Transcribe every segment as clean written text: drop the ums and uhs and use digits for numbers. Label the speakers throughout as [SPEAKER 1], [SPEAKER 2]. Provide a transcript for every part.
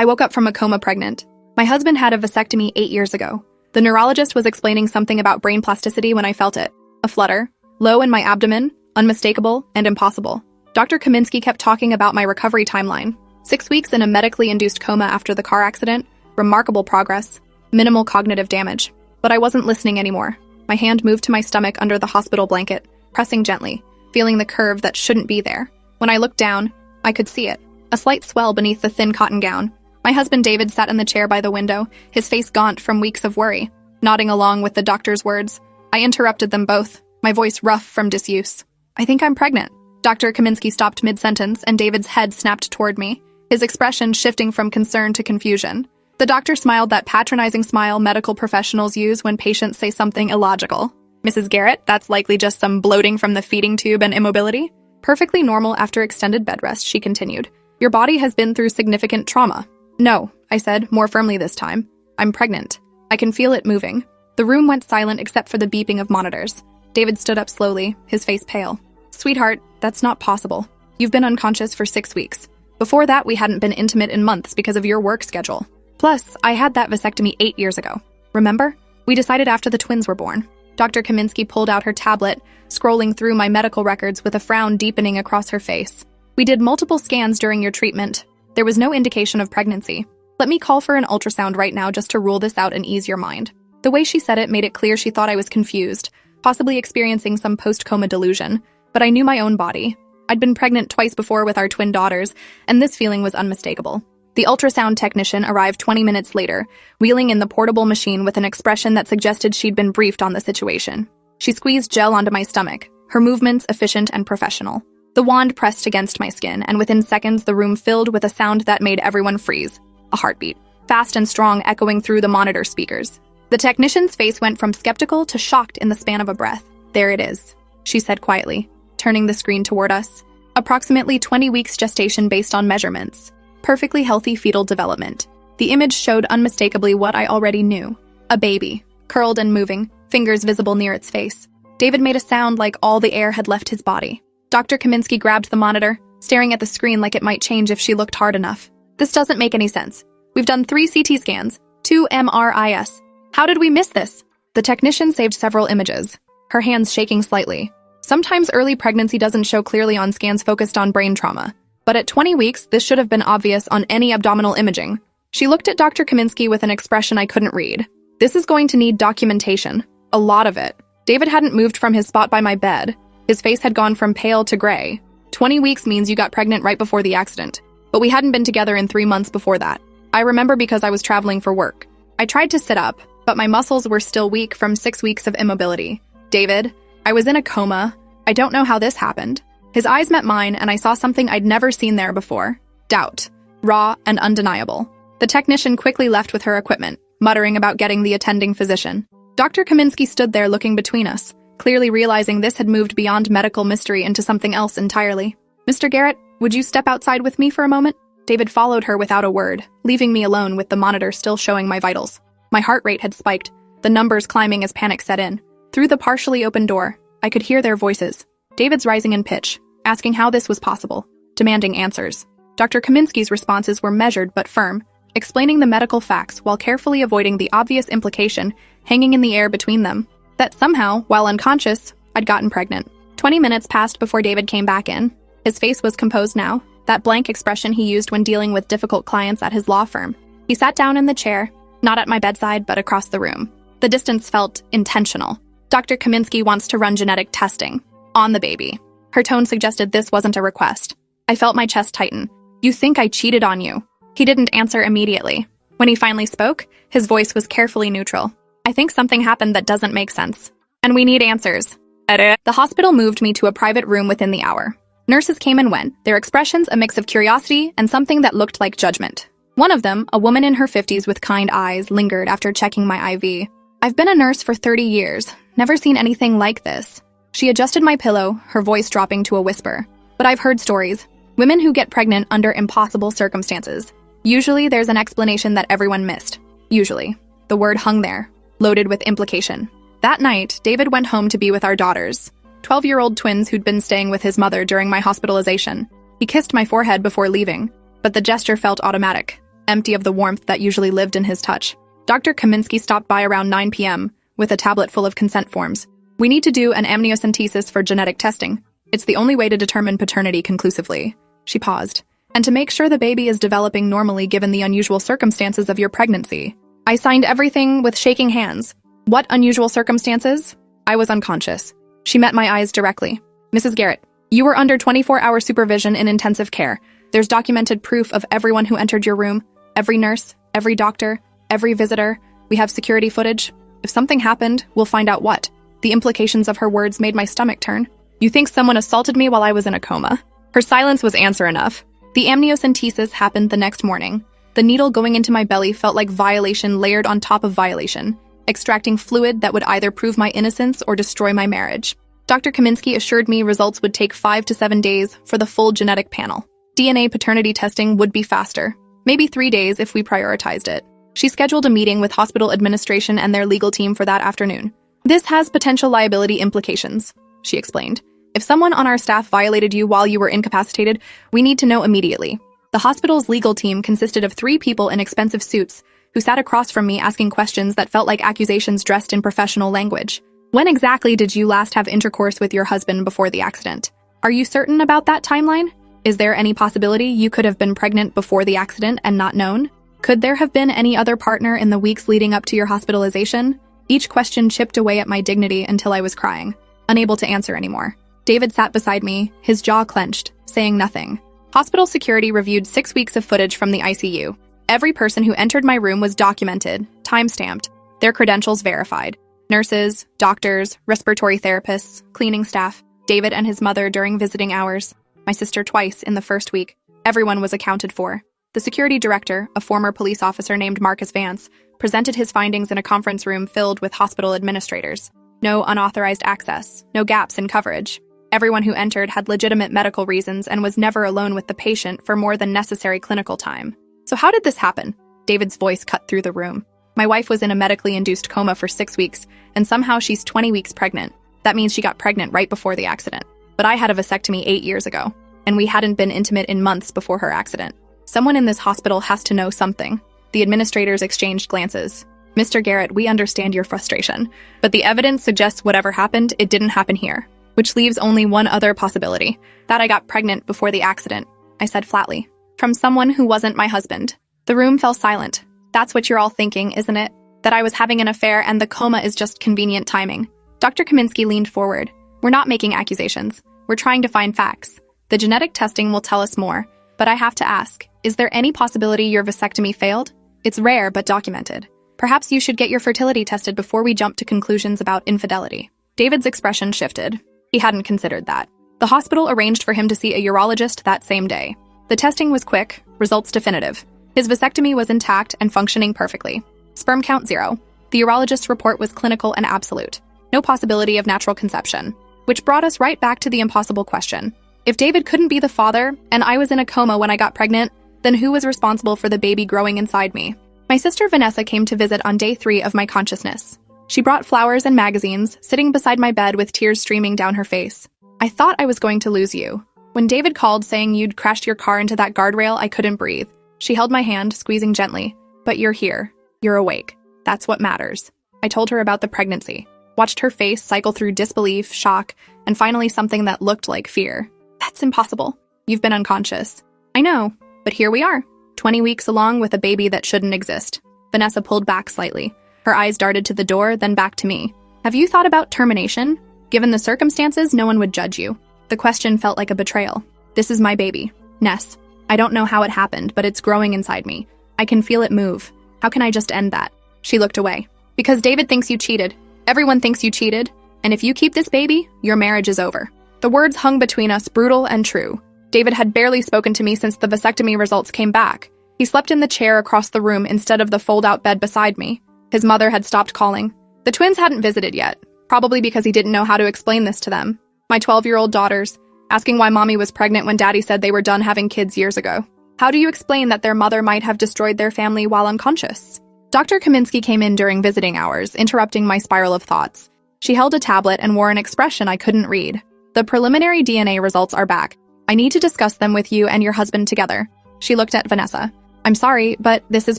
[SPEAKER 1] I woke up from a coma pregnant. My husband had a vasectomy 8 years ago. The neurologist was explaining something about brain plasticity when I felt it. A flutter, low in my abdomen, unmistakable, and impossible. Dr. Kaminsky kept talking about my recovery timeline. 6 weeks in a medically induced coma after the car accident, remarkable progress, minimal cognitive damage. But I wasn't listening anymore. My hand moved to my stomach under the hospital blanket, pressing gently, feeling the curve that shouldn't be there. When I looked down, I could see it. A slight swell beneath the thin cotton gown. My husband David sat in the chair by the window, his face gaunt from weeks of worry, nodding along with the doctor's words. I interrupted them both, my voice rough from disuse. I think I'm pregnant. Dr. Kaminsky stopped mid-sentence, and David's head snapped toward me, his expression shifting from concern to confusion. The doctor smiled that patronizing smile medical professionals use when patients say something illogical. Mrs. Garrett, that's likely just some bloating from the feeding tube and immobility. Perfectly normal after extended bed rest, she continued. Your body has been through significant trauma. No, I said, more firmly this time. I'm pregnant. I can feel it moving. The room went silent except for the beeping of monitors. David stood up slowly, his face pale. Sweetheart, that's not possible. You've been unconscious for 6 weeks. Before that, we hadn't been intimate in months because of your work schedule. Plus, I had that vasectomy 8 years ago. Remember? We decided after the twins were born. Dr. Kaminsky pulled out her tablet, scrolling through my medical records with a frown deepening across her face. We did multiple scans during your treatment. There was no indication of pregnancy. Let me call for an ultrasound right now just to rule this out and ease your mind. The way she said it made it clear she thought I was confused, possibly experiencing some post-coma delusion, but I knew my own body. I'd been pregnant twice before with our twin daughters, and this feeling was unmistakable. The ultrasound technician arrived 20 minutes later, wheeling in the portable machine with an expression that suggested she'd been briefed on the situation. She squeezed gel onto my stomach, her movements efficient and professional. The wand pressed against my skin, and within seconds the room filled with a sound that made everyone freeze. A heartbeat, fast and strong, echoing through the monitor speakers. The technician's face went from skeptical to shocked in the span of a breath. There it is, she said quietly, turning the screen toward us. Approximately 20 weeks gestation based on measurements. Perfectly healthy fetal development. The image showed unmistakably what I already knew. A baby, curled and moving, fingers visible near its face. David made a sound like all the air had left his body. Dr. Kaminsky grabbed the monitor, staring at the screen like it might change if she looked hard enough. This doesn't make any sense. We've done 3 CT scans, 2 MRIs. How did we miss this? The technician saved several images, her hands shaking slightly. Sometimes early pregnancy doesn't show clearly on scans focused on brain trauma. But at 20 weeks, this should have been obvious on any abdominal imaging. She looked at Dr. Kaminsky with an expression I couldn't read. This is going to need documentation. A lot of it. David hadn't moved from his spot by my bed. His face had gone from pale to gray. 20 weeks means you got pregnant right before the accident. But we hadn't been together in 3 months before that. I remember because I was traveling for work. I tried to sit up, but my muscles were still weak from 6 weeks of immobility. David, I was in a coma. I don't know how this happened. His eyes met mine, and I saw something I'd never seen there before. Doubt. Raw and undeniable. The technician quickly left with her equipment, muttering about getting the attending physician. Dr. Kaminsky stood there looking between us, clearly realizing this had moved beyond medical mystery into something else entirely. Mr. Garrett, would you step outside with me for a moment? David followed her without a word, leaving me alone with the monitor still showing my vitals. My heart rate had spiked, the numbers climbing as panic set in. Through the partially open door, I could hear their voices. David's rising in pitch, asking how this was possible, demanding answers. Dr. Kaminsky's responses were measured but firm, explaining the medical facts while carefully avoiding the obvious implication hanging in the air between them, that somehow, while unconscious, I'd gotten pregnant. 20 minutes passed before David came back in. His face was composed now, that blank expression he used when dealing with difficult clients at his law firm. He sat down in the chair, not at my bedside but across the room. The distance felt intentional. Dr. Kaminsky wants to run genetic testing on the baby. Her tone suggested this wasn't a request. I felt my chest tighten. You think I cheated on you? He didn't answer immediately. When he finally spoke, his voice was carefully neutral. I think something happened that doesn't make sense. And we need answers. The hospital moved me to a private room within the hour. Nurses came and went, their expressions a mix of curiosity and something that looked like judgment. One of them, a woman in her 50s with kind eyes, lingered after checking my IV. I've been a nurse for 30 years, never seen anything like this. She adjusted my pillow, her voice dropping to a whisper. But I've heard stories. Women who get pregnant under impossible circumstances. Usually there's an explanation that everyone missed. Usually. The word hung there, loaded with implication. That night, David went home to be with our daughters, 12-year-old twins who'd been staying with his mother during my hospitalization. He kissed my forehead before leaving, but the gesture felt automatic. empty of the warmth that usually lived in his touch. Dr. Kaminsky stopped by around 9 p.m. with a tablet full of consent forms. We need to do an amniocentesis for genetic testing. It's the only way to determine paternity conclusively. She paused. And to make sure the baby is developing normally given the unusual circumstances of your pregnancy. I signed everything with shaking hands. What unusual circumstances? I was unconscious. She met my eyes directly. Mrs. Garrett, you were under 24-hour supervision in intensive care. There's documented proof of everyone who entered your room, every nurse, every doctor, every visitor. We have security footage. If something happened, we'll find out what. The implications of her words made my stomach turn. You think someone assaulted me while I was in a coma? Her silence was answer enough. The amniocentesis happened the next morning. The needle going into my belly felt like violation layered on top of violation, extracting fluid that would either prove my innocence or destroy my marriage. Dr. Kaminsky assured me results would take 5 to 7 days for the full genetic panel. DNA paternity testing would be faster, maybe 3 days if we prioritized it. She scheduled a meeting with hospital administration and their legal team for that afternoon. This has potential liability implications, she explained. If someone on our staff violated you while you were incapacitated, we need to know immediately. The hospital's legal team consisted of 3 people in expensive suits who sat across from me asking questions that felt like accusations dressed in professional language. When exactly did you last have intercourse with your husband before the accident? Are you certain about that timeline? Is there any possibility you could have been pregnant before the accident and not known? Could there have been any other partner in the weeks leading up to your hospitalization? Each question chipped away at my dignity until I was crying, unable to answer anymore. David sat beside me, his jaw clenched, saying nothing. Hospital security reviewed 6 weeks of footage from the ICU. Every person who entered my room was documented, time-stamped, their credentials verified. Nurses, doctors, respiratory therapists, cleaning staff, David and his mother during visiting hours, my sister twice in the first week. Everyone was accounted for. The security director, a former police officer named Marcus Vance, presented his findings in a conference room filled with hospital administrators. No unauthorized access, no gaps in coverage. Everyone who entered had legitimate medical reasons and was never alone with the patient for more than necessary clinical time. So how did this happen? David's voice cut through the room. My wife was in a medically induced coma for 6 weeks, and somehow she's 20 weeks pregnant. That means she got pregnant right before the accident. But I had a vasectomy 8 years ago, and we hadn't been intimate in months before her accident. Someone in this hospital has to know something. The administrators exchanged glances. Mr. Garrett, we understand your frustration, but the evidence suggests whatever happened, it didn't happen here. Which leaves only one other possibility, that I got pregnant before the accident, I said flatly. From someone who wasn't my husband. The room fell silent. That's what you're all thinking, isn't it? That I was having an affair and the coma is just convenient timing. Dr. Kaminsky leaned forward. We're not making accusations. We're trying to find facts. The genetic testing will tell us more, but I have to ask, is there any possibility your vasectomy failed? It's rare but documented. Perhaps you should get your fertility tested before we jump to conclusions about infidelity. David's expression shifted. He hadn't considered that. The hospital arranged for him to see a urologist that same day. The testing was quick, results definitive. His vasectomy was intact and functioning perfectly. Sperm count 0. The urologist's report was clinical and absolute. No possibility of natural conception. Which brought us right back to the impossible question. If David couldn't be the father, and I was in a coma when I got pregnant, then who was responsible for the baby growing inside me? My sister Vanessa came to visit on day 3 of my consciousness. She brought flowers and magazines, sitting beside my bed with tears streaming down her face. I thought I was going to lose you. When David called saying you'd crashed your car into that guardrail, I couldn't breathe. She held my hand, squeezing gently. But you're here. You're awake. That's what matters. I told her about the pregnancy, watched her face cycle through disbelief, shock, and finally something that looked like fear. That's impossible. You've been unconscious. I know, but here we are, 20 weeks along with a baby that shouldn't exist. Vanessa pulled back slightly. Her eyes darted to the door, then back to me. Have you thought about termination? Given the circumstances, no one would judge you. The question felt like a betrayal. This is my baby, Ness. I don't know how it happened, but it's growing inside me. I can feel it move. How can I just end that? She looked away. Because David thinks you cheated. Everyone thinks you cheated. And if you keep this baby, your marriage is over. The words hung between us, brutal and true. David had barely spoken to me since the vasectomy results came back. He slept in the chair across the room instead of the fold-out bed beside me. His mother had stopped calling. The twins hadn't visited yet, probably because he didn't know how to explain this to them. My 12-year-old daughters, asking why mommy was pregnant when daddy said they were done having kids years ago. How do you explain that their mother might have destroyed their family while unconscious? Dr. Kaminsky came in during visiting hours, interrupting my spiral of thoughts. She held a tablet and wore an expression I couldn't read. The preliminary DNA results are back. I need to discuss them with you and your husband together. She looked at Vanessa. I'm sorry, but this is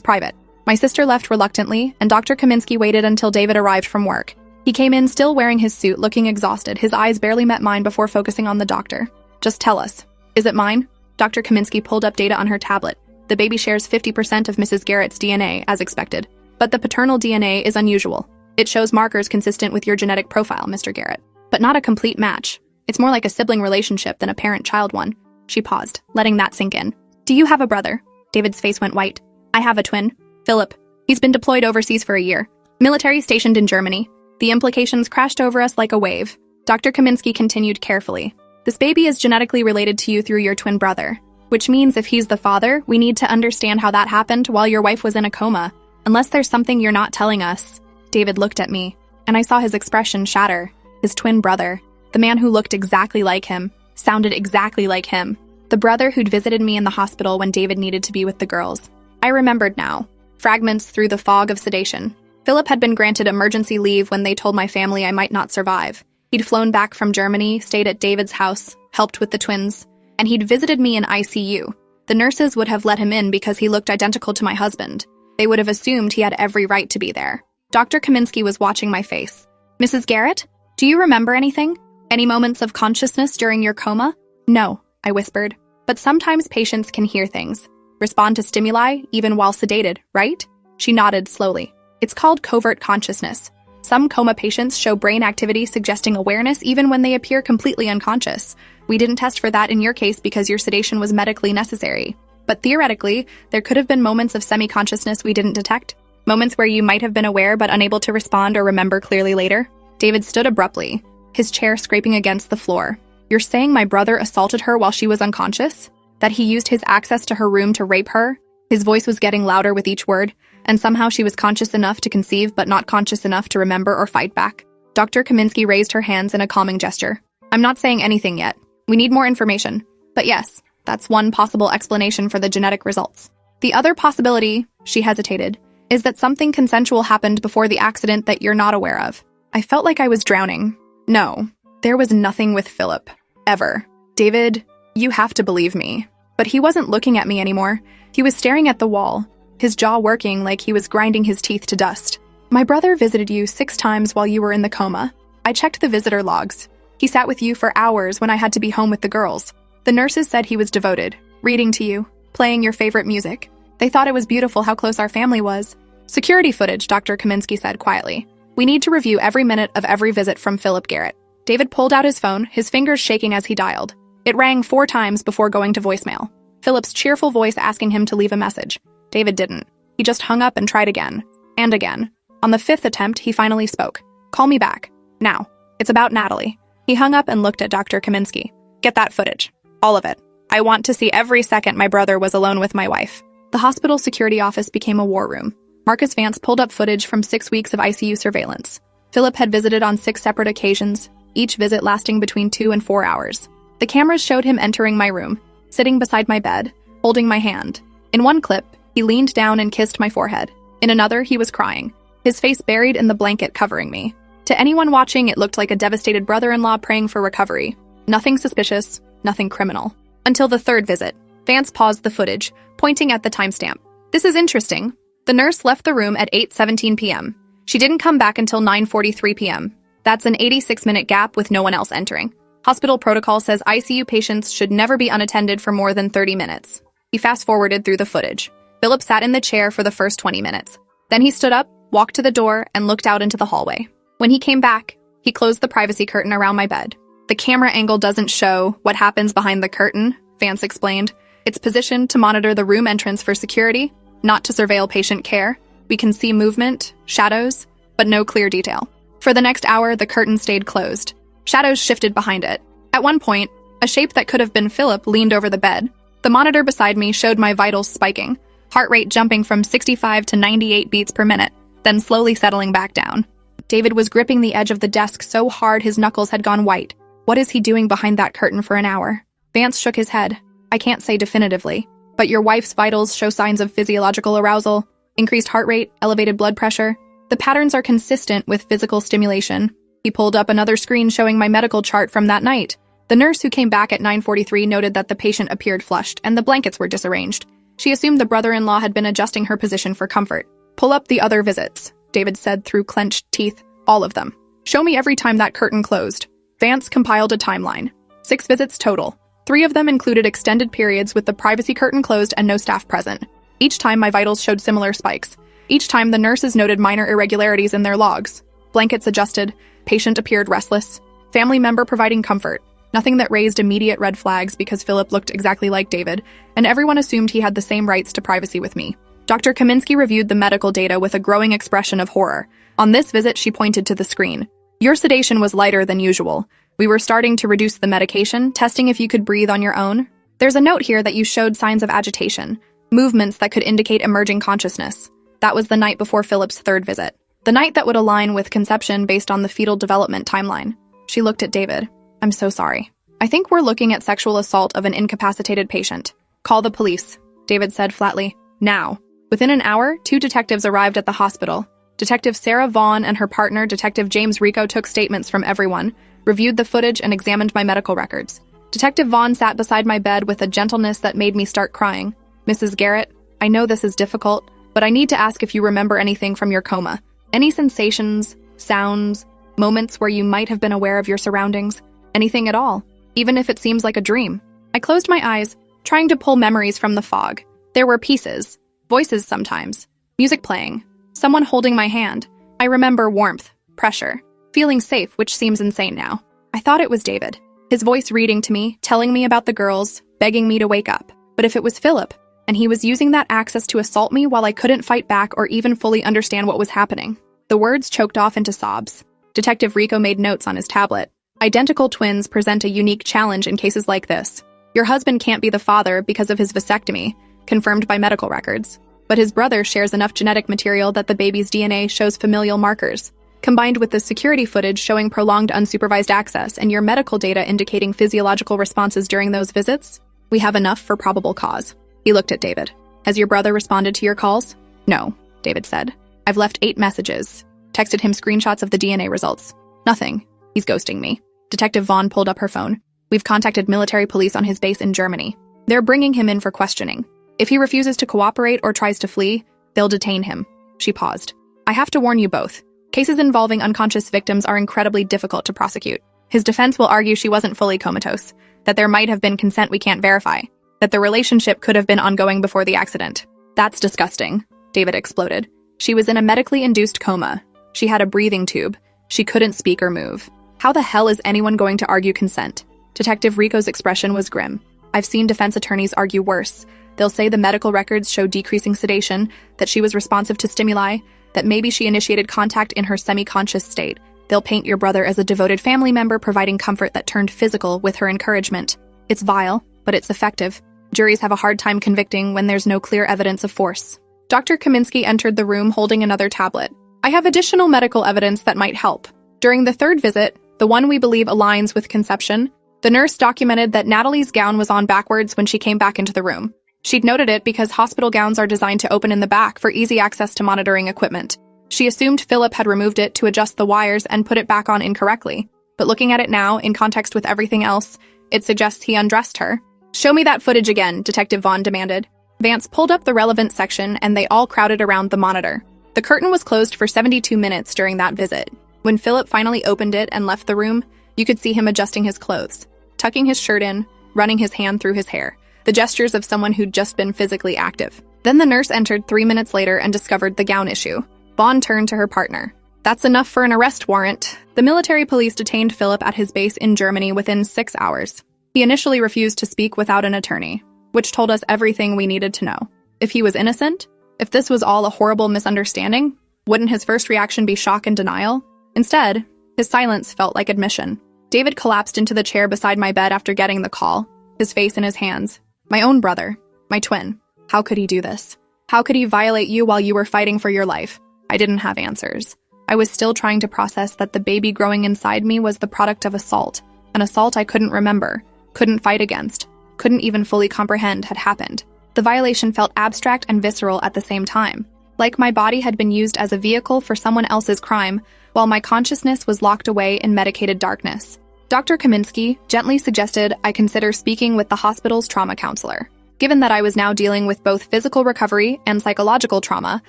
[SPEAKER 1] private. My sister left reluctantly, and Dr. Kaminsky waited until David arrived from work. He came in still wearing his suit, looking exhausted. His eyes barely met mine before focusing on the doctor. Just tell us. Is it mine? Dr. Kaminsky pulled up data on her tablet. The baby shares 50% of Mrs. Garrett's DNA, as expected. But the paternal DNA is unusual. It shows markers consistent with your genetic profile, Mr. Garrett, but not a complete match. It's more like a sibling relationship than a parent-child one. She paused, letting that sink in. Do you have a brother? David's face went white. I have a twin. Philip. He's been deployed overseas for a year. Military stationed in Germany. The implications crashed over us like a wave. Dr. Kaminsky continued carefully. This baby is genetically related to you through your twin brother, which means if he's the father, we need to understand how that happened while your wife was in a coma. Unless there's something you're not telling us. David looked at me, and I saw his expression shatter. His twin brother. The man who looked exactly like him, sounded exactly like him. The brother who'd visited me in the hospital when David needed to be with the girls. I remembered now. Fragments through the fog of sedation. Philip had been granted emergency leave when they told my family I might not survive. He'd flown back from Germany, stayed at David's house, helped with the twins, and he'd visited me in ICU. The nurses would have let him in because he looked identical to my husband. They would have assumed he had every right to be there. Dr. Kaminsky was watching my face. Mrs. Garrett, do you remember anything? Any moments of consciousness during your coma? No, I whispered. But sometimes patients can hear things. Respond to stimuli, even while sedated, right? She nodded slowly. It's called covert consciousness. Some coma patients show brain activity suggesting awareness even when they appear completely unconscious. We didn't test for that in your case because your sedation was medically necessary. But theoretically, there could have been moments of semi-consciousness we didn't detect. Moments where you might have been aware but unable to respond or remember clearly later. David stood abruptly, his chair scraping against the floor. You're saying my brother assaulted her while she was unconscious? That he used his access to her room to rape her? His voice was getting louder with each word, and somehow she was conscious enough to conceive but not conscious enough to remember or fight back. Dr. Kaminsky raised her hands in a calming gesture. I'm not saying anything yet. We need more information. But yes, that's one possible explanation for the genetic results. The other possibility, she hesitated, is that something consensual happened before the accident that you're not aware of. I felt like I was drowning. No, there was nothing with Philip. Ever. David, you have to believe me. But he wasn't looking at me anymore. He was staring at the wall, his jaw working like he was grinding his teeth to dust. My brother visited you 6 times while you were in the coma. I checked the visitor logs. He sat with you for hours when I had to be home with the girls. The nurses said he was devoted, reading to you, playing your favorite music. They thought it was beautiful how close our family was. Security footage, Dr. Kaminsky said quietly. We need to review every minute of every visit from Philip Garrett. David pulled out his phone, his fingers shaking as he dialed. It rang 4 times before going to voicemail. Philip's cheerful voice asking him to leave a message. David didn't. He just hung up and tried again. And again. On the 5th attempt, he finally spoke. Call me back. Now. It's about Natalie. He hung up and looked at Dr. Kaminsky. Get that footage. All of it. I want to see every second my brother was alone with my wife. The hospital security office became a war room. Marcus Vance pulled up footage from 6 weeks of ICU surveillance. Philip had visited on 6 separate occasions, each visit lasting between 2 and 4 hours. The cameras showed him entering my room, sitting beside my bed, holding my hand. In one clip, he leaned down and kissed my forehead. In another, he was crying, his face buried in the blanket covering me. To anyone watching, it looked like a devastated brother-in-law praying for recovery. Nothing suspicious, nothing criminal. Until the 3rd visit, Vance paused the footage, pointing at the timestamp. This is interesting. The nurse left the room at 8:17 p.m. She didn't come back until 9:43 p.m. That's an 86-minute gap with no one else entering. Hospital protocol says ICU patients should never be unattended for more than 30 minutes. He fast-forwarded through the footage. Philip sat in the chair for the first 20 minutes. Then he stood up, walked to the door, and looked out into the hallway. When he came back, he closed the privacy curtain around my bed. The camera angle doesn't show what happens behind the curtain, Vance explained. It's positioned to monitor the room entrance for security, not to surveil patient care. We can see movement, shadows, but no clear detail. For the next hour, the curtain stayed closed. Shadows shifted behind it. At one point, a shape that could have been Philip leaned over the bed. The monitor beside me showed my vitals spiking, heart rate jumping from 65 to 98 beats per minute, then slowly settling back down. David was gripping the edge of the desk so hard his knuckles had gone white. What is he doing behind that curtain for an hour? Vance shook his head. I can't say definitively, but your wife's vitals show signs of physiological arousal, increased heart rate, elevated blood pressure. The patterns are consistent with physical stimulation. He pulled up another screen showing my medical chart from that night. The nurse who came back at 9:43 noted that the patient appeared flushed and the blankets were disarranged. She assumed the brother-in-law had been adjusting her position for comfort. "Pull up the other visits," David said through clenched teeth. "All of them. Show me every time that curtain closed." Vance compiled a timeline. 6 visits total. 3 of them included extended periods with the privacy curtain closed and no staff present. Each time my vitals showed similar spikes. Each time the nurses noted minor irregularities in their logs. Blankets adjusted, patient appeared restless, family member providing comfort. Nothing that raised immediate red flags because Philip looked exactly like David, and everyone assumed he had the same rights to privacy with me. Dr. Kaminsky reviewed the medical data with a growing expression of horror. On this visit, she pointed to the screen. "Your sedation was lighter than usual. We were starting to reduce the medication, testing if you could breathe on your own. There's a note here that you showed signs of agitation, movements that could indicate emerging consciousness." That was the night before Philip's 3rd visit. The night that would align with conception based on the fetal development timeline. She looked at David. "I'm so sorry. I think we're looking at sexual assault of an incapacitated patient. Call the police," David said flatly. "Now." Within an hour, 2 detectives arrived at the hospital. Detective Sarah Vaughn and her partner, Detective James Rico, took statements from everyone, reviewed the footage, and examined my medical records. Detective Vaughn sat beside my bed with a gentleness that made me start crying. "Mrs. Garrett, I know this is difficult, but I need to ask if you remember anything from your coma. Any sensations, sounds, moments where you might have been aware of your surroundings? Anything at all, even if it seems like a dream?" I closed my eyes, trying to pull memories from the fog. There were pieces, voices sometimes, music playing, someone holding my hand. I remember warmth, pressure, feeling safe, which seems insane now. I thought it was David. His voice reading to me, telling me about the girls, begging me to wake up. But if it was Philip, and he was using that access to assault me while I couldn't fight back or even fully understand what was happening. The words choked off into sobs. Detective Rico made notes on his tablet. "Identical twins present a unique challenge in cases like this. Your husband can't be the father because of his vasectomy, confirmed by medical records. But his brother shares enough genetic material that the baby's DNA shows familial markers. Combined with the security footage showing prolonged unsupervised access and your medical data indicating physiological responses during those visits, we have enough for probable cause." He looked at David. "Has your brother responded to your calls?" "No," David said. "I've left 8 messages. Texted him screenshots of the DNA results. Nothing. He's ghosting me." Detective Vaughn pulled up her phone. "We've contacted military police on his base in Germany. They're bringing him in for questioning. If he refuses to cooperate or tries to flee, they'll detain him." She paused. "I have to warn you both. Cases involving unconscious victims are incredibly difficult to prosecute. His defense will argue she wasn't fully comatose, that there might have been consent we can't verify, that the relationship could have been ongoing before the accident." "That's disgusting," David exploded. "She was in a medically induced coma. She had a breathing tube. She couldn't speak or move. How the hell is anyone going to argue consent?" Detective Rico's expression was grim. "I've seen defense attorneys argue worse. They'll say the medical records show decreasing sedation, that she was responsive to stimuli, that maybe she initiated contact in her semi-conscious state. They'll paint your brother as a devoted family member providing comfort that turned physical with her encouragement. It's vile, but it's effective. Juries have a hard time convicting when there's no clear evidence of force." Dr. Kaminsky entered the room holding another tablet. "I have additional medical evidence that might help. During the 3rd visit, the one we believe aligns with conception, the nurse documented that Natalie's gown was on backwards when she came back into the room. She'd noted it because hospital gowns are designed to open in the back for easy access to monitoring equipment. She assumed Philip had removed it to adjust the wires and put it back on incorrectly. But looking at it now, in context with everything else, it suggests he undressed her." "Show me that footage again," Detective Vaughn demanded. Vance pulled up the relevant section and they all crowded around the monitor. The curtain was closed for 72 minutes during that visit. When Philip finally opened it and left the room, you could see him adjusting his clothes, tucking his shirt in, running his hand through his hair. The gestures of someone who'd just been physically active. Then the nurse entered 3 minutes later and discovered the gown issue. Vaughn turned to her partner. "That's enough for an arrest warrant." The military police detained Philip at his base in Germany within 6 hours. He initially refused to speak without an attorney, which told us everything we needed to know. If he was innocent, if this was all a horrible misunderstanding, wouldn't his first reaction be shock and denial? Instead, his silence felt like admission. David collapsed into the chair beside my bed after getting the call, his face in his hands. "My own brother, my twin. How could he do this? How could he violate you while you were fighting for your life?" I didn't have answers. I was still trying to process that the baby growing inside me was the product of assault, an assault I couldn't remember, couldn't fight against, couldn't even fully comprehend had happened. The violation felt abstract and visceral at the same time, like my body had been used as a vehicle for someone else's crime, while my consciousness was locked away in medicated darkness. Dr. Kaminsky gently suggested I consider speaking with the hospital's trauma counselor. Given that I was now dealing with both physical recovery and psychological trauma,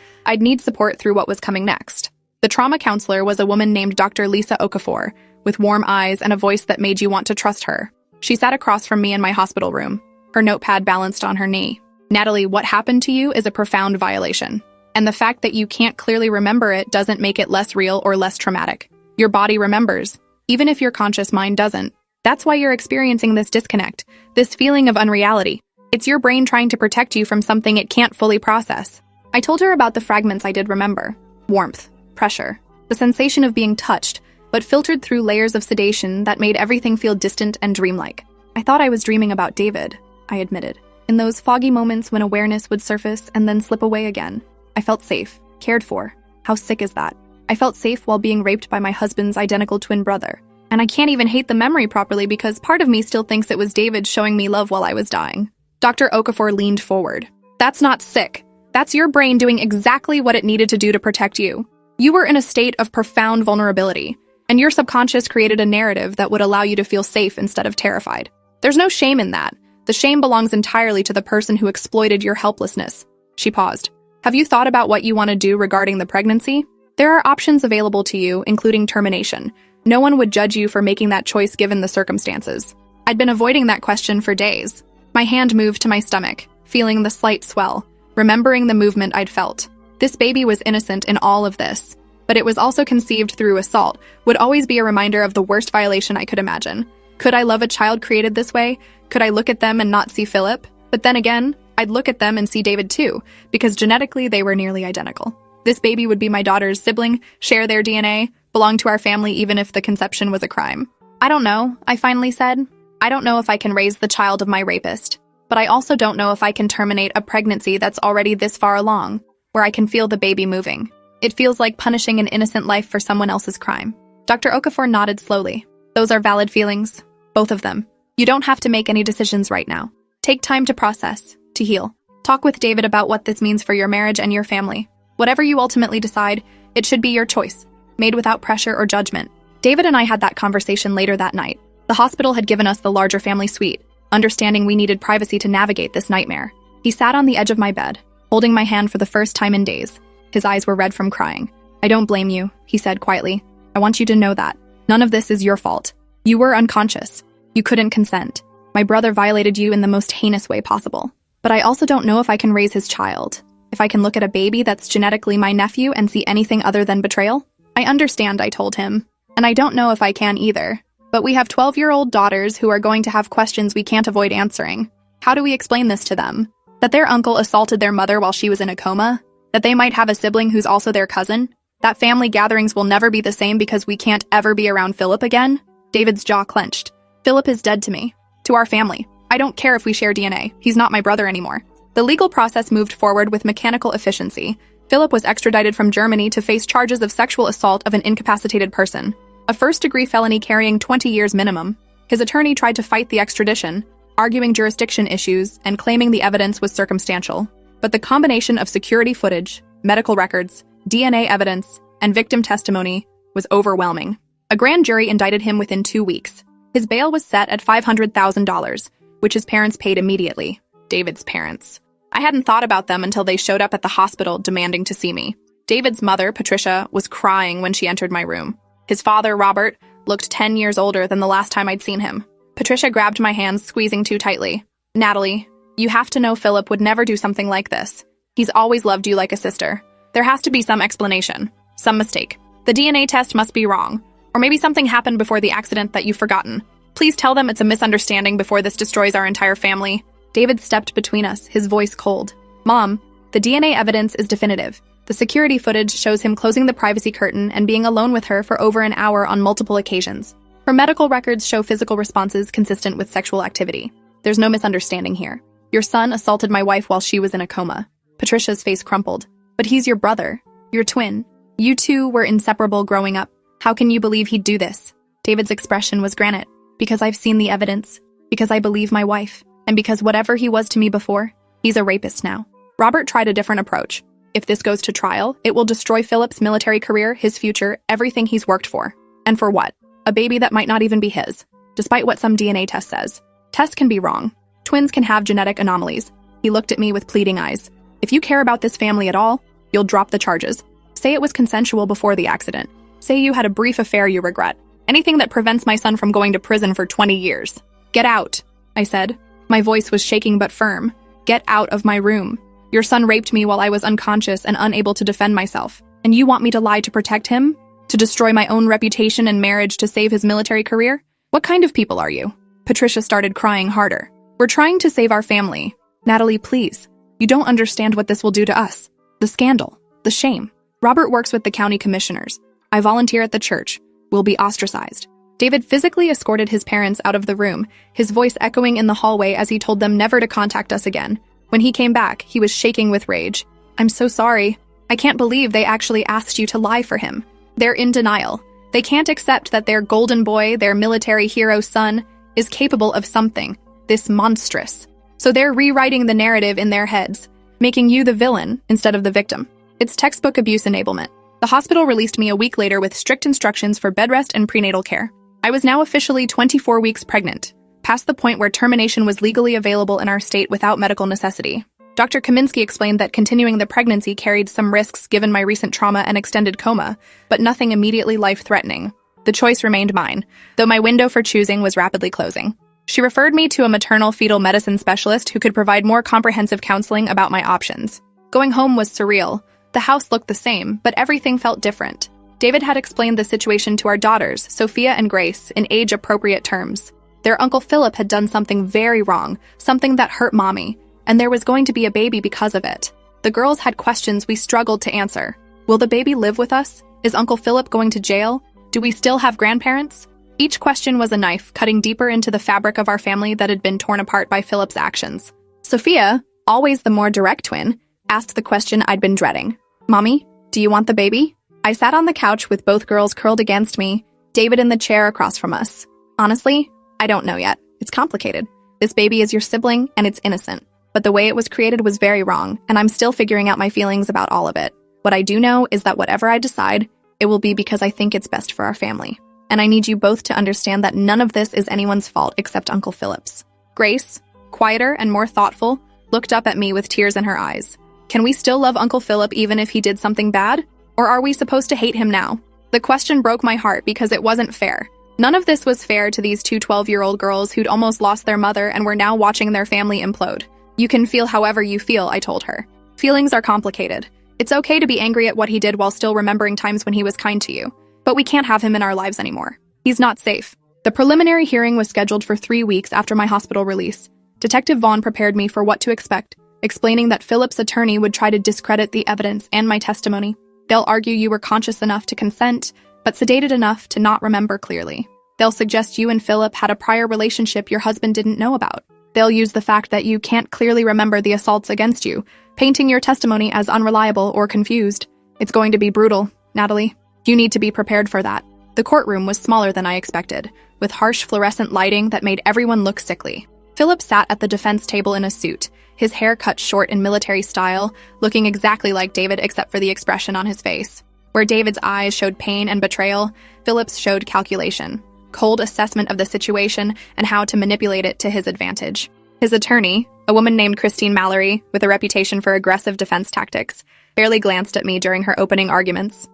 [SPEAKER 1] I'd need support through what was coming next. The trauma counselor was a woman named Dr. Lisa Okafor, with warm eyes and a voice that made you want to trust her. She sat across from me in my hospital room, her notepad balanced on her knee. "Natalie, what happened to you is a profound violation. And the fact that you can't clearly remember it doesn't make it less real or less traumatic. Your body remembers, even if your conscious mind doesn't. That's why you're experiencing this disconnect, this feeling of unreality. It's your brain trying to protect you from something it can't fully process." I told her about the fragments I did remember. Warmth, pressure, the sensation of being touched, but filtered through layers of sedation that made everything feel distant and dreamlike. "I thought I was dreaming about David," I admitted. In those foggy moments when awareness would surface and then slip away again, I felt safe, cared for. How sick is that? I felt safe while being raped by my husband's identical twin brother. And I can't even hate the memory properly because part of me still thinks it was David showing me love while I was dying. Dr. Okafor leaned forward. "That's not sick. That's your brain doing exactly what it needed to do to protect you. You were in a state of profound vulnerability, and your subconscious created a narrative that would allow you to feel safe instead of terrified. There's no shame in that. The shame belongs entirely to the person who exploited your helplessness." She paused. "Have you thought about what you want to do regarding the pregnancy? There are options available to you, including termination. No one would judge you for making that choice given the circumstances." I'd been avoiding that question for days. My hand moved to my stomach, feeling the slight swell, remembering the movement I'd felt. This baby was innocent in all of this, but it was also conceived through assault, would always be a reminder of the worst violation I could imagine. Could I love a child created this way? Could I look at them and not see Philip? But then again, I'd look at them and see David too, because genetically they were nearly identical. This baby would be my daughter's sibling, share their DNA, belong to our family even if the conception was a crime. "I don't know," I finally said. "I don't know if I can raise the child of my rapist, but I also don't know if I can terminate a pregnancy that's already this far along, where I can feel the baby moving. It feels like punishing an innocent life for someone else's crime." Dr. Okafor nodded slowly. "Those are valid feelings, both of them. You don't have to make any decisions right now. Take time to process, to heal. Talk with David about what this means for your marriage and your family. Whatever you ultimately decide, it should be your choice, made without pressure or judgment." David and I had that conversation later that night. The hospital had given us the larger family suite, understanding we needed privacy to navigate this nightmare. He sat on the edge of my bed, holding my hand for the first time in days. His eyes were red from crying. "I don't blame you," he said quietly. "I want you to know that. None of this is your fault. You were unconscious. You couldn't consent. My brother violated you in the most heinous way possible. But I also don't know if I can raise his child. If I can look at a baby that's genetically my nephew and see anything other than betrayal." "I understand," I told him. "And I don't know if I can either. But we have 12-year-old daughters who are going to have questions we can't avoid answering. How do we explain this to them? That their uncle assaulted their mother while she was in a coma? That they might have a sibling who's also their cousin? That family gatherings will never be the same because we can't ever be around Philip again?" David's jaw clenched. "Philip is dead to me. To our family. I don't care if we share DNA. He's not my brother anymore." The legal process moved forward with mechanical efficiency. Philip was extradited from Germany to face charges of sexual assault of an incapacitated person, a first-degree felony carrying 20 years minimum. His attorney tried to fight the extradition, arguing jurisdiction issues and claiming the evidence was circumstantial. But the combination of security footage, medical records, DNA evidence, and victim testimony was overwhelming. A grand jury indicted him within 2 weeks. His bail was set at $500,000, which his parents paid immediately. David's parents. I hadn't thought about them until they showed up at the hospital demanding to see me. David's mother, Patricia, was crying when she entered my room. His father, Robert, looked 10 years older than the last time I'd seen him. Patricia grabbed my hands, squeezing too tightly. "Natalie, you have to know Philip would never do something like this. He's always loved you like a sister. There has to be some explanation, some mistake. The DNA test must be wrong. Or maybe something happened before the accident that you've forgotten. Please tell them it's a misunderstanding before this destroys our entire family." David stepped between us, his voice cold. "Mom, the DNA evidence is definitive. The security footage shows him closing the privacy curtain and being alone with her for over an hour on multiple occasions. Her medical records show physical responses consistent with sexual activity. There's no misunderstanding here. Your son assaulted my wife while she was in a coma." Patricia's face crumpled. "But he's your brother, your twin. You two were inseparable growing up. How can you believe he'd do this?" David's expression was granite. "Because I've seen the evidence. Because I believe my wife. And because whatever he was to me before, he's a rapist now." Robert tried a different approach. "If this goes to trial, it will destroy Philip's military career, his future, everything he's worked for. And for what? A baby that might not even be his. Despite what some DNA test says. Tests can be wrong. Twins can have genetic anomalies. He looked at me with pleading eyes. If you care about this family at all, you'll drop the charges. Say it was consensual before the accident. Say you had a brief affair you regret. Anything that prevents my son from going to prison for 20 years. Get out, I said. My voice was shaking but firm. Get out of my room. Your son raped me while I was unconscious and unable to defend myself. And you want me to lie to protect him? To destroy my own reputation and marriage to save his military career? What kind of people are you? Patricia started crying harder. We're trying to save our family. Natalie, please. You don't understand what this will do to us. The scandal. The shame. Robert works with the county commissioners. I volunteer at the church. We'll be ostracized. David physically escorted his parents out of the room, his voice echoing in the hallway as he told them never to contact us again. When he came back, he was shaking with rage. I'm so sorry. I can't believe they actually asked you to lie for him. They're in denial. They can't accept that their golden boy, their military hero son, is capable of something, this monstrous. So they're rewriting the narrative in their heads, making you the villain instead of the victim. It's textbook abuse enablement. The hospital released me a week later with strict instructions for bed rest and prenatal care. I was now officially 24 weeks pregnant, past the point where termination was legally available in our state without medical necessity. Dr. Kaminsky explained that continuing the pregnancy carried some risks given my recent trauma and extended coma, but nothing immediately life-threatening. The choice remained mine, though my window for choosing was rapidly closing. She referred me to a maternal fetal medicine specialist who could provide more comprehensive counseling about my options. Going home was surreal. The house looked the same, but everything felt different. David had explained the situation to our daughters, Sophia and Grace, in age-appropriate terms. Their Uncle Philip had done something very wrong, something that hurt Mommy, and there was going to be a baby because of it. The girls had questions we struggled to answer. Will the baby live with us? Is Uncle Philip going to jail? Do we still have grandparents? Each question was a knife cutting deeper into the fabric of our family that had been torn apart by Philip's actions. Sophia, always the more direct twin, asked the question I'd been dreading. Mommy, do you want the baby? I sat on the couch with both girls curled against me, David in the chair across from us. Honestly, I don't know yet. It's complicated. This baby is your sibling, and it's innocent. But the way it was created was very wrong, and I'm still figuring out my feelings about all of it. What I do know is that whatever I decide, it will be because I think it's best for our family. And I need you both to understand that none of this is anyone's fault except Uncle Philip's. Grace, quieter and more thoughtful, looked up at me with tears in her eyes. Can we still love Uncle Philip even if he did something bad? Or are we supposed to hate him now? The question broke my heart because it wasn't fair. None of this was fair to these two 12-year-old girls who'd almost lost their mother and were now watching their family implode. You can feel however you feel, I told her. Feelings are complicated. It's okay to be angry at what he did while still remembering times when he was kind to you. But we can't have him in our lives anymore. He's not safe. The preliminary hearing was scheduled for 3 weeks after my hospital release. Detective Vaughn prepared me for what to expect, explaining that Philip's attorney would try to discredit the evidence and my testimony. They'll argue you were conscious enough to consent, but sedated enough to not remember clearly. They'll suggest you and Philip had a prior relationship your husband didn't know about. They'll use the fact that you can't clearly remember the assaults against you, painting your testimony as unreliable or confused. It's going to be brutal, Natalie. You need to be prepared for that. The courtroom was smaller than I expected, with harsh fluorescent lighting that made everyone look sickly. Philip sat at the defense table in a suit, his hair cut short in military style, looking exactly like David except for the expression on his face. Where David's eyes showed pain and betrayal, Philip's showed calculation. Cold assessment of the situation and how to manipulate it to his advantage. His attorney, a woman named Christine Mallory, with a reputation for aggressive defense tactics, barely glanced at me during her opening arguments.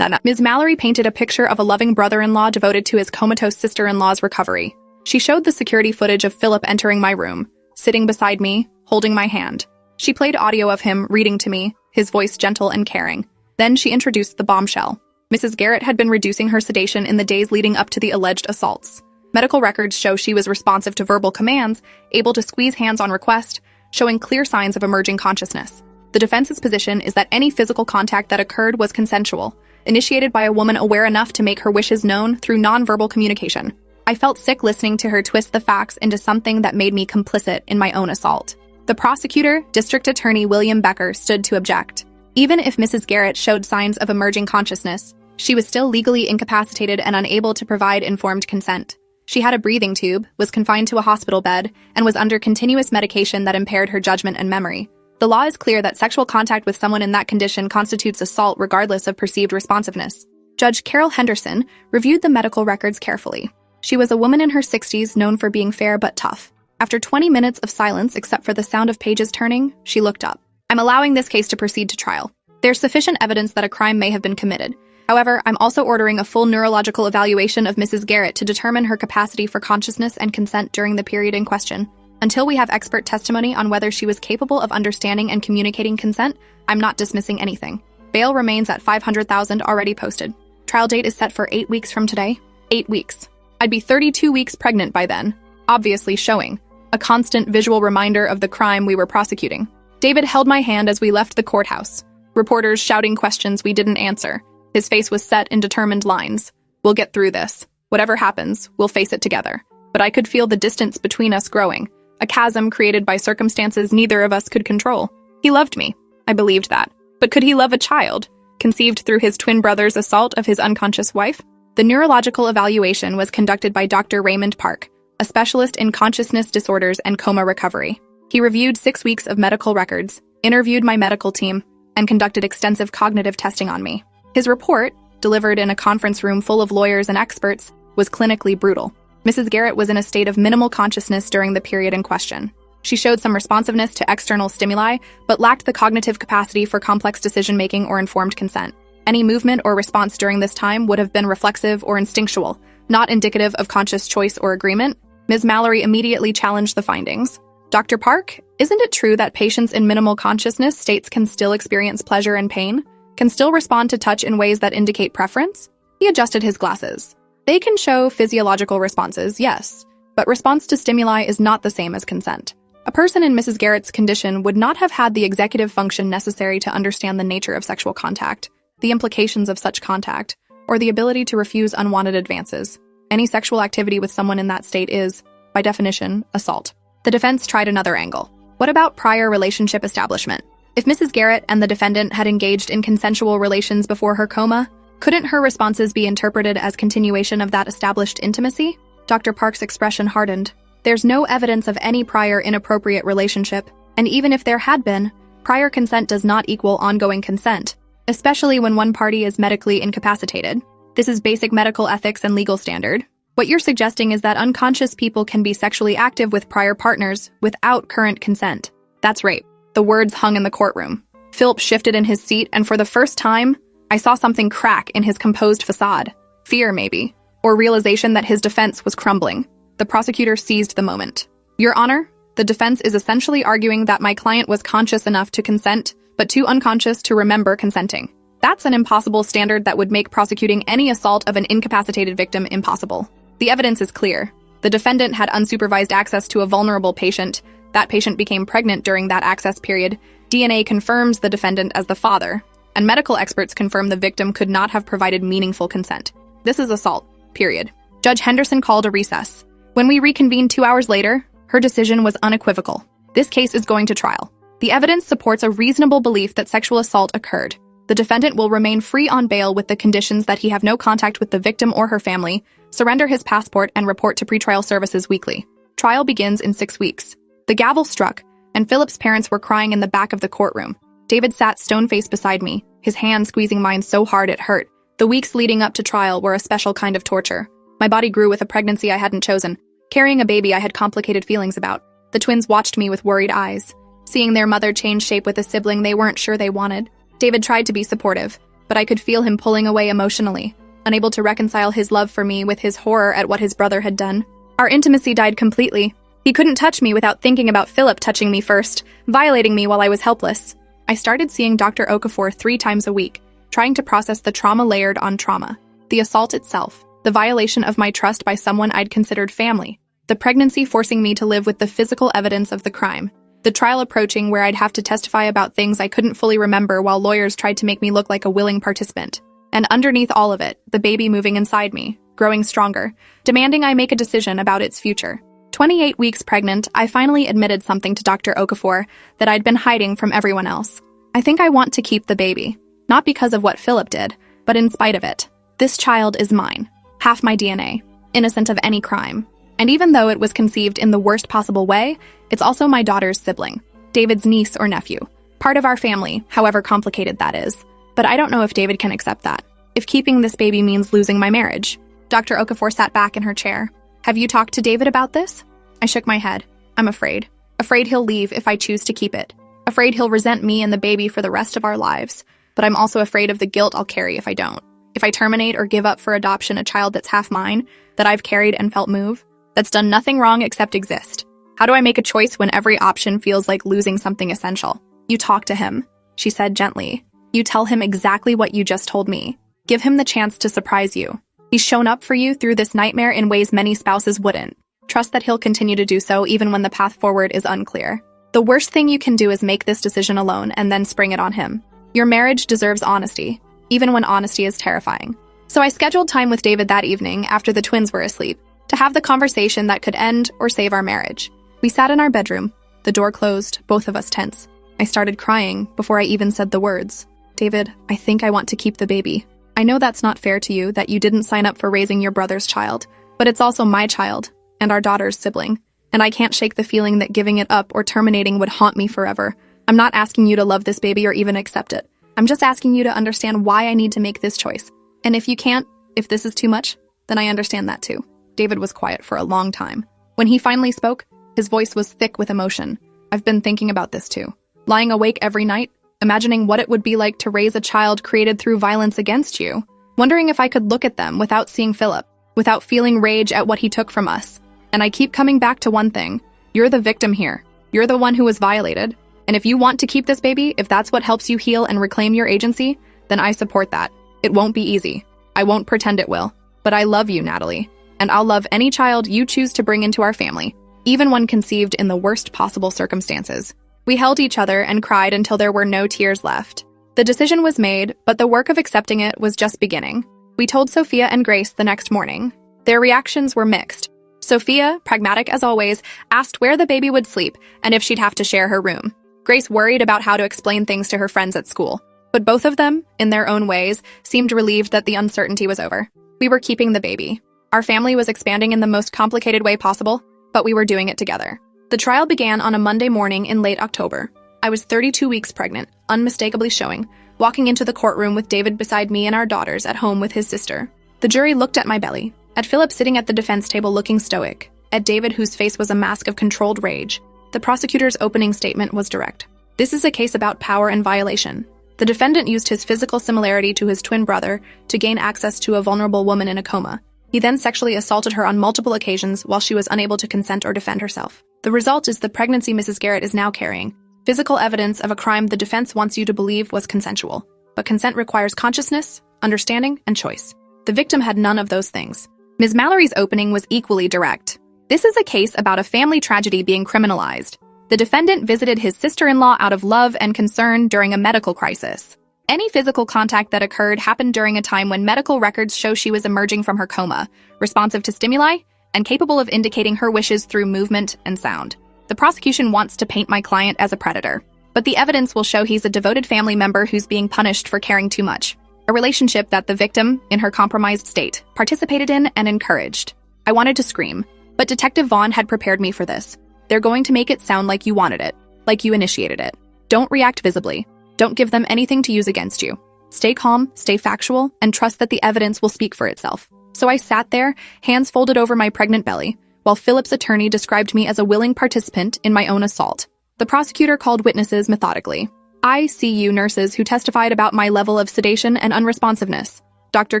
[SPEAKER 1] Ms. Mallory painted a picture of a loving brother-in-law devoted to his comatose sister-in-law's recovery. She showed the security footage of Philip entering my room, sitting beside me, holding my hand. She played audio of him reading to me, his voice gentle and caring. Then she introduced the bombshell. Mrs. Garrett had been reducing her sedation in the days leading up to the alleged assaults. Medical records show she was responsive to verbal commands, able to squeeze hands on request, showing clear signs of emerging consciousness. The defense's position is that any physical contact that occurred was consensual, initiated by a woman aware enough to make her wishes known through nonverbal communication. I felt sick listening to her twist the facts into something that made me complicit in my own assault. The prosecutor, District Attorney William Becker, stood to object. Even if Mrs. Garrett showed signs of emerging consciousness, she was still legally incapacitated and unable to provide informed consent. She had a breathing tube, was confined to a hospital bed, and was under continuous medication that impaired her judgment and memory. The law is clear that sexual contact with someone in that condition constitutes assault regardless of perceived responsiveness. Judge Carol Henderson reviewed the medical records carefully. She was a woman in her 60s known for being fair but tough. After 20 minutes of silence except for the sound of pages turning, she looked up. I'm allowing this case to proceed to trial. There's sufficient evidence that a crime may have been committed. However, I'm also ordering a full neurological evaluation of Mrs. Garrett to determine her capacity for consciousness and consent during the period in question. Until we have expert testimony on whether she was capable of understanding and communicating consent, I'm not dismissing anything. Bail remains at $500,000 already posted. Trial date is set for 8 weeks from today. 8 weeks. I'd be 32 weeks pregnant by then, obviously showing a constant visual reminder of the crime we were prosecuting. David held my hand as we left the courthouse. Reporters shouting questions we didn't answer. His face was set in determined lines. We'll get through this. Whatever happens, we'll face it together. But I could feel the distance between us growing, a chasm created by circumstances neither of us could control. He loved me. I believed that. But could he love a child, conceived through his twin brother's assault of his unconscious wife? The neurological evaluation was conducted by Dr. Raymond Park, a specialist in consciousness disorders and coma recovery. He reviewed 6 weeks of medical records, interviewed my medical team, and conducted extensive cognitive testing on me. His report, delivered in a conference room full of lawyers and experts, was clinically brutal. Mrs. Garrett was in a state of minimal consciousness during the period in question. She showed some responsiveness to external stimuli, but lacked the cognitive capacity for complex decision-making or informed consent. Any movement or response during this time would have been reflexive or instinctual, not indicative of conscious choice or agreement. Ms. Mallory immediately challenged the findings. Dr. Park, isn't it true that patients in minimal consciousness states can still experience pleasure and pain? Can still respond to touch in ways that indicate preference? He adjusted his glasses. They can show physiological responses, yes, but response to stimuli is not the same as consent. A person in Mrs. Garrett's condition would not have had the executive function necessary to understand the nature of sexual contact, the implications of such contact, or the ability to refuse unwanted advances. Any sexual activity with someone in that state is, by definition, assault. The defense tried another angle. What about prior relationship establishment? If Mrs. Garrett and the defendant had engaged in consensual relations before her coma, couldn't her responses be interpreted as continuation of that established intimacy? Dr. Park's expression hardened. There's no evidence of any prior inappropriate relationship, and even if there had been, prior consent does not equal ongoing consent, especially when one party is medically incapacitated. This is basic medical ethics and legal standard. What you're suggesting is that unconscious people can be sexually active with prior partners without current consent. That's rape. The words hung in the courtroom. Philip shifted in his seat, and for the first time, I saw something crack in his composed facade. Fear, maybe, or realization that his defense was crumbling. The prosecutor seized the moment. Your Honor, the defense is essentially arguing that my client was conscious enough to consent, but too unconscious to remember consenting. That's an impossible standard that would make prosecuting any assault of an incapacitated victim impossible. The evidence is clear. The defendant had unsupervised access to a vulnerable patient. That patient became pregnant during that access period. DNA confirms the defendant as the father, and medical experts confirm the victim could not have provided meaningful consent. This is assault, period. Judge Henderson called a recess. When we reconvened 2 hours later, her decision was unequivocal. This case is going to trial. The evidence supports a reasonable belief that sexual assault occurred. The defendant will remain free on bail with the conditions that he have no contact with the victim or her family, surrender his passport, and report to pretrial services weekly. Trial begins in 6 weeks. The gavel struck, and Philip's parents were crying in the back of the courtroom. David sat stone-faced beside me, his hand squeezing mine so hard it hurt. The weeks leading up to trial were a special kind of torture. My body grew with a pregnancy I hadn't chosen. Carrying a baby I had complicated feelings about. The twins watched me with worried eyes, seeing their mother change shape with a sibling they weren't sure they wanted. David tried to be supportive, but I could feel him pulling away emotionally, unable to reconcile his love for me with his horror at what his brother had done. Our intimacy died completely. He couldn't touch me without thinking about Philip touching me first, violating me while I was helpless. I started seeing Dr. Okafor 3 times a week, trying to process the trauma layered on trauma. The assault itself, the violation of my trust by someone I'd considered family, the pregnancy forcing me to live with the physical evidence of the crime, the trial approaching where I'd have to testify about things I couldn't fully remember while lawyers tried to make me look like a willing participant. And underneath all of it, the baby moving inside me, growing stronger, demanding I make a decision about its future. 28 weeks pregnant, I finally admitted something to Dr. Okafor that I'd been hiding from everyone else. I think I want to keep the baby, not because of what Philip did, but in spite of it. This child is mine, half my DNA, innocent of any crime. And even though it was conceived in the worst possible way, it's also my daughter's sibling, David's niece or nephew, part of our family, however complicated that is. But I don't know if David can accept that, if keeping this baby means losing my marriage. Dr. Okafor sat back in her chair. Have you talked to David about this? I shook my head. I'm afraid. Afraid he'll leave if I choose to keep it. Afraid he'll resent me and the baby for the rest of our lives. But I'm also afraid of the guilt I'll carry if I don't. If I terminate or give up for adoption a child that's half mine, that I've carried and felt move, that's done nothing wrong except exist. How do I make a choice when every option feels like losing something essential? You talk to him, she said gently. You tell him exactly what you just told me. Give him the chance to surprise you. He's shown up for you through this nightmare in ways many spouses wouldn't. Trust that he'll continue to do so even when the path forward is unclear. The worst thing you can do is make this decision alone and then spring it on him. Your marriage deserves honesty, even when honesty is terrifying. So I scheduled time with David that evening after the twins were asleep to have the conversation that could end or save our marriage. We sat in our bedroom, the door closed, both of us tense. I started crying before I even said the words. David, I think I want to keep the baby. I know that's not fair to you, that you didn't sign up for raising your brother's child, but it's also my child and our daughter's sibling, and I can't shake the feeling that giving it up or terminating would haunt me forever. I'm not asking you to love this baby or even accept it. I'm just asking you to understand why I need to make this choice. And if you can't, if this is too much, then I understand that too. David was quiet for a long time. When he finally spoke, his voice was thick with emotion. I've been thinking about this too. Lying awake every night, imagining what it would be like to raise a child created through violence against you. Wondering if I could look at them without seeing Philip, without feeling rage at what he took from us. And I keep coming back to one thing. You're the victim here. You're the one who was violated. And if you want to keep this baby, if that's what helps you heal and reclaim your agency, then I support that. It won't be easy. I won't pretend it will. But I love you, Natalie. And I'll love any child you choose to bring into our family, even when conceived in the worst possible circumstances. We held each other and cried until there were no tears left. The decision was made, but the work of accepting it was just beginning. We told Sophia and Grace the next morning. Their reactions were mixed. Sophia, pragmatic as always, asked where the baby would sleep and if she'd have to share her room. Grace worried about how to explain things to her friends at school. But both of them, in their own ways, seemed relieved that the uncertainty was over. We were keeping the baby. Our family was expanding in the most complicated way possible, but we were doing it together. The trial began on a Monday morning in late October. I was 32 weeks pregnant, unmistakably showing, walking into the courtroom with David beside me and our daughters at home with his sister. The jury looked at my belly, at Philip sitting at the defense table looking stoic, at David whose face was a mask of controlled rage. The prosecutor's opening statement was direct. This is a case about power and violation. The defendant used his physical similarity to his twin brother to gain access to a vulnerable woman in a coma. He then sexually assaulted her on multiple occasions while she was unable to consent or defend herself. The result is the pregnancy Mrs. Garrett is now carrying. Physical evidence of a crime the defense wants you to believe was consensual. But consent requires consciousness, understanding, and choice. The victim had none of those things. Ms. Mallory's opening was equally direct. This is a case about a family tragedy being criminalized. The defendant visited his sister-in-law out of love and concern during a medical crisis. Any physical contact that occurred happened during a time when medical records show she was emerging from her coma, responsive to stimuli, and capable of indicating her wishes through movement and sound. The prosecution wants to paint my client as a predator, but the evidence will show he's a devoted family member who's being punished for caring too much. A relationship that the victim, in her compromised state, participated in and encouraged. I wanted to scream, but Detective Vaughn had prepared me for this. They're going to make it sound like you wanted it, like you initiated it. Don't react visibly. Don't give them anything to use against you. Stay calm, stay factual, and trust that the evidence will speak for itself. So I sat there, hands folded over my pregnant belly, while Philip's attorney described me as a willing participant in my own assault. The prosecutor called witnesses methodically. ICU nurses who testified about my level of sedation and unresponsiveness. Dr.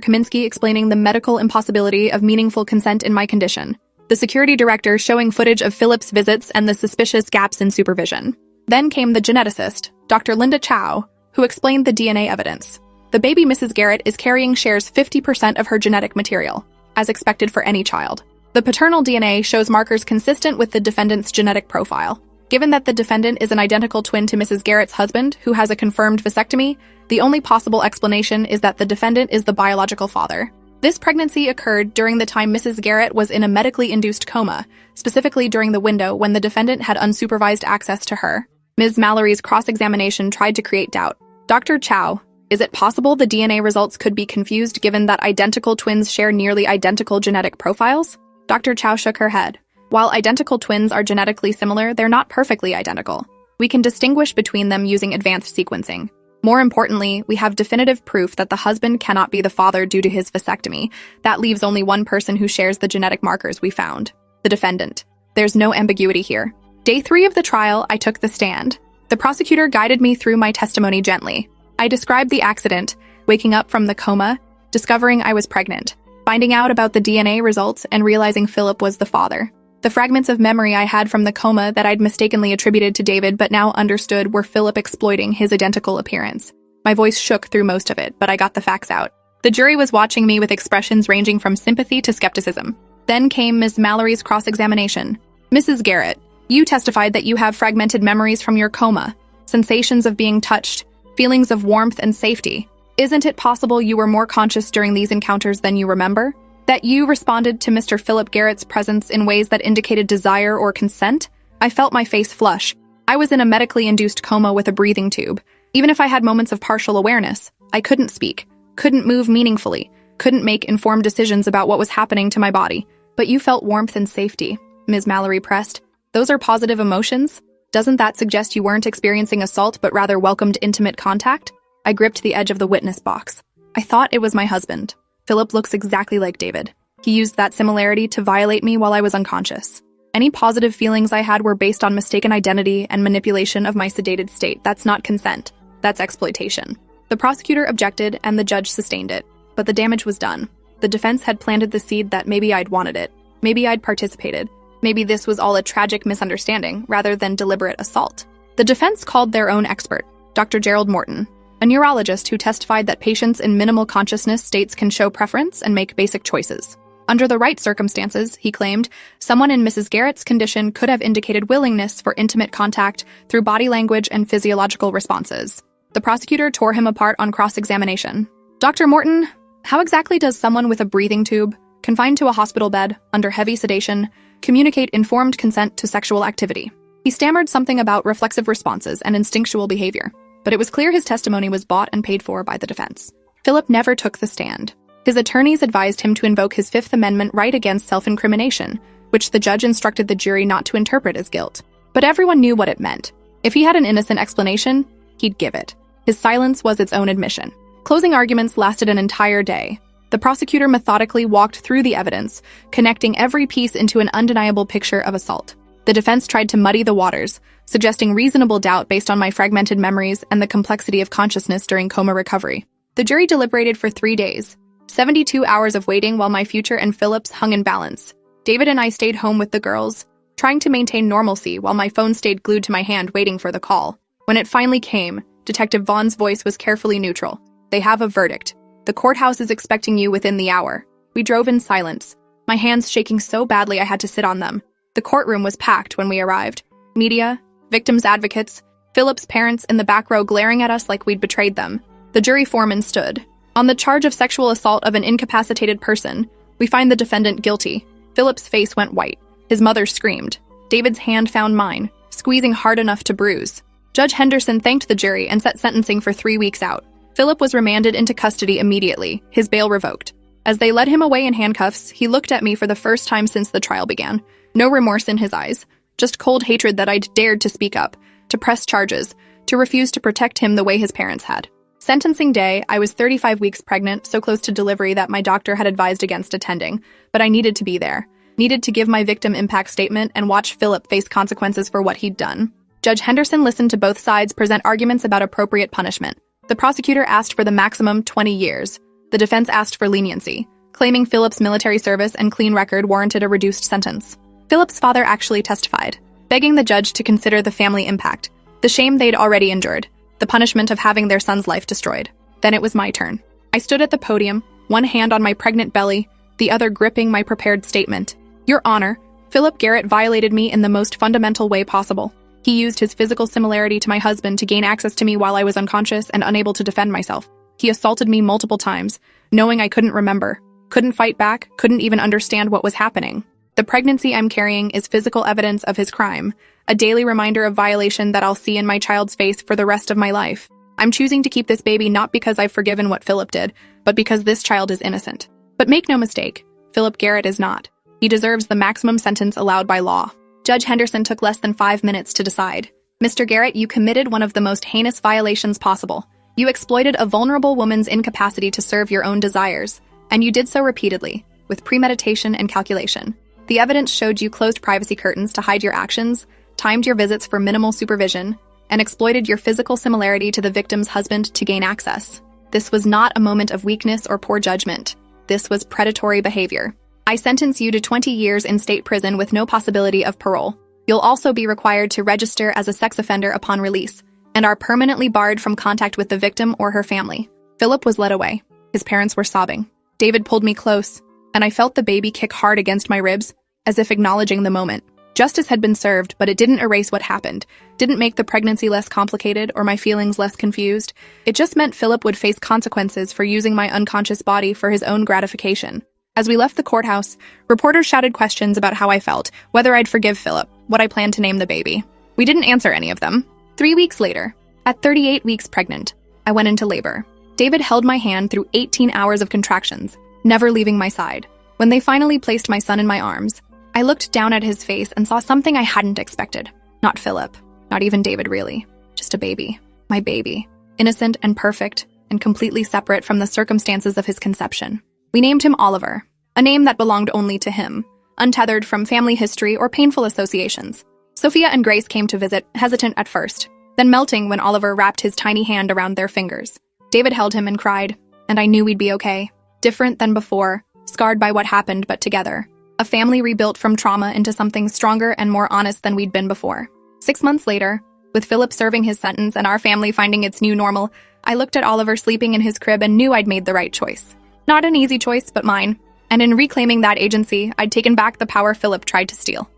[SPEAKER 1] Kaminsky explaining the medical impossibility of meaningful consent in my condition. The security director showing footage of Philip's visits and the suspicious gaps in supervision. Then came the geneticist, Dr. Linda Chow, who explained the DNA evidence. The baby Mrs. Garrett is carrying shares 50% of her genetic material, as expected for any child. The paternal DNA shows markers consistent with the defendant's genetic profile. Given that the defendant is an identical twin to Mrs. Garrett's husband, who has a confirmed vasectomy, the only possible explanation is that the defendant is the biological father. This pregnancy occurred during the time Mrs. Garrett was in a medically induced coma, specifically during the window when the defendant had unsupervised access to her. Ms. Mallory's cross-examination tried to create doubt. Dr. Chow, is it possible the DNA results could be confused given that identical twins share nearly identical genetic profiles? Dr. Chow shook her head. While identical twins are genetically similar, they're not perfectly identical. We can distinguish between them using advanced sequencing. More importantly, we have definitive proof that the husband cannot be the father due to his vasectomy. That leaves only one person who shares the genetic markers we found. The defendant. There's no ambiguity here. Day 3 of the trial, I took the stand. The prosecutor guided me through my testimony gently. I described the accident, waking up from the coma, discovering I was pregnant, finding out about the DNA results, and realizing Philip was the father. The fragments of memory I had from the coma that I'd mistakenly attributed to David but now understood were Philip exploiting his identical appearance. My voice shook through most of it, but I got the facts out. The jury was watching me with expressions ranging from sympathy to skepticism. Then came Ms. Mallory's cross-examination. Mrs. Garrett, you testified that you have fragmented memories from your coma, sensations of being touched, feelings of warmth and safety. Isn't it possible you were more conscious during these encounters than you remember? That you responded to Mr. Philip Garrett's presence in ways that indicated desire or consent? I felt my face flush. I was in a medically induced coma with a breathing tube. Even if I had moments of partial awareness, I couldn't speak, couldn't move meaningfully, couldn't make informed decisions about what was happening to my body. But you felt warmth and safety, Ms. Mallory pressed. Those are positive emotions? Doesn't that suggest you weren't experiencing assault but rather welcomed intimate contact? I gripped the edge of the witness box. I thought it was my husband. Philip looks exactly like David. He used that similarity to violate me while I was unconscious. Any positive feelings I had were based on mistaken identity and manipulation of my sedated state. That's not consent. That's exploitation. The prosecutor objected and the judge sustained it. But the damage was done. The defense had planted the seed that maybe I'd wanted it. Maybe I'd participated. Maybe this was all a tragic misunderstanding rather than deliberate assault. The defense called their own expert, Dr. Gerald Morton, a neurologist who testified that patients in minimal consciousness states can show preference and make basic choices. Under the right circumstances, he claimed, someone in Mrs. Garrett's condition could have indicated willingness for intimate contact through body language and physiological responses. The prosecutor tore him apart on cross-examination. Dr. Morton, how exactly does someone with a breathing tube, confined to a hospital bed, under heavy sedation, communicate informed consent to sexual activity? He stammered something about reflexive responses and instinctual behavior, but it was clear his testimony was bought and paid for by the defense. Philip never took the stand. His attorneys advised him to invoke his Fifth Amendment right against self-incrimination, which the judge instructed the jury not to interpret as guilt. But everyone knew what it meant. If he had an innocent explanation, he'd give it. His silence was its own admission. Closing arguments lasted an entire day. The prosecutor methodically walked through the evidence, connecting every piece into an undeniable picture of assault. The defense tried to muddy the waters, suggesting reasonable doubt based on my fragmented memories and the complexity of consciousness during coma recovery. The jury deliberated for 3 days, 72 hours of waiting while my future and Philip's hung in balance. David and I stayed home with the girls, trying to maintain normalcy while my phone stayed glued to my hand waiting for the call. When it finally came, Detective Vaughn's voice was carefully neutral. They have a verdict. The courthouse is expecting you within the hour. We drove in silence, my hands shaking so badly I had to sit on them. The courtroom was packed when we arrived. Media, victims' advocates, Philip's parents in the back row glaring at us like we'd betrayed them. The jury foreman stood. On the charge of sexual assault of an incapacitated person, we find the defendant guilty. Philip's face went white. His mother screamed. David's hand found mine, squeezing hard enough to bruise. Judge Henderson thanked the jury and set sentencing for 3 weeks out. Philip was remanded into custody immediately, his bail revoked. As they led him away in handcuffs, he looked at me for the first time since the trial began. No remorse in his eyes, just cold hatred that I'd dared to speak up, to press charges, to refuse to protect him the way his parents had. Sentencing day, I was 35 weeks pregnant, so close to delivery that my doctor had advised against attending, but I needed to be there. Needed to give my victim impact statement and watch Philip face consequences for what he'd done. Judge Henderson listened to both sides present arguments about appropriate punishment. The prosecutor asked for the maximum 20 years. The defense asked for leniency, claiming Philip's military service and clean record warranted a reduced sentence. Philip's father actually testified, begging the judge to consider the family impact, the shame they'd already endured, the punishment of having their son's life destroyed. Then it was my turn. I stood at the podium, one hand on my pregnant belly, the other gripping my prepared statement. Your Honor, Philip Garrett violated me in the most fundamental way possible. He used his physical similarity to my husband to gain access to me while I was unconscious and unable to defend myself. He assaulted me multiple times, knowing I couldn't remember, couldn't fight back, couldn't even understand what was happening. The pregnancy I'm carrying is physical evidence of his crime, a daily reminder of violation that I'll see in my child's face for the rest of my life. I'm choosing to keep this baby not because I've forgiven what Philip did, but because this child is innocent. But make no mistake, Philip Garrett is not. He deserves the maximum sentence allowed by law. Judge Henderson took less than 5 minutes to decide. Mr. Garrett, you committed one of the most heinous violations possible. You exploited a vulnerable woman's incapacity to serve your own desires, and you did so repeatedly, with premeditation and calculation. The evidence showed you closed privacy curtains to hide your actions, timed your visits for minimal supervision, and exploited your physical similarity to the victim's husband to gain access. This was not a moment of weakness or poor judgment. This was predatory behavior. I sentence you to 20 years in state prison with no possibility of parole. You'll also be required to register as a sex offender upon release, and are permanently barred from contact with the victim or her family. Philip was led away. His parents were sobbing. David pulled me close, and I felt the baby kick hard against my ribs, as if acknowledging the moment. Justice had been served, but it didn't erase what happened, didn't make the pregnancy less complicated or my feelings less confused. It just meant Philip would face consequences for using my unconscious body for his own gratification. As we left the courthouse, reporters shouted questions about how I felt, whether I'd forgive Philip, what I planned to name the baby. We didn't answer any of them. 3 weeks later, at 38 weeks pregnant, I went into labor. David held my hand through 18 hours of contractions, never leaving my side. When they finally placed my son in my arms, I looked down at his face and saw something I hadn't expected. Not Philip, not even David really, just a baby. My baby. Innocent and perfect, and completely separate from the circumstances of his conception. We named him Oliver, a name that belonged only to him, untethered from family history or painful associations. Sophia and Grace came to visit, hesitant at first, then melting when Oliver wrapped his tiny hand around their fingers. David held him and cried, and I knew we'd be okay. Different than before, scarred by what happened, but together. A family rebuilt from trauma into something stronger and more honest than we'd been before. 6 months later, with Philip serving his sentence and our family finding its new normal, I looked at Oliver sleeping in his crib and knew I'd made the right choice. Not an easy choice, but mine. And in reclaiming that agency, I'd taken back the power Philip tried to steal.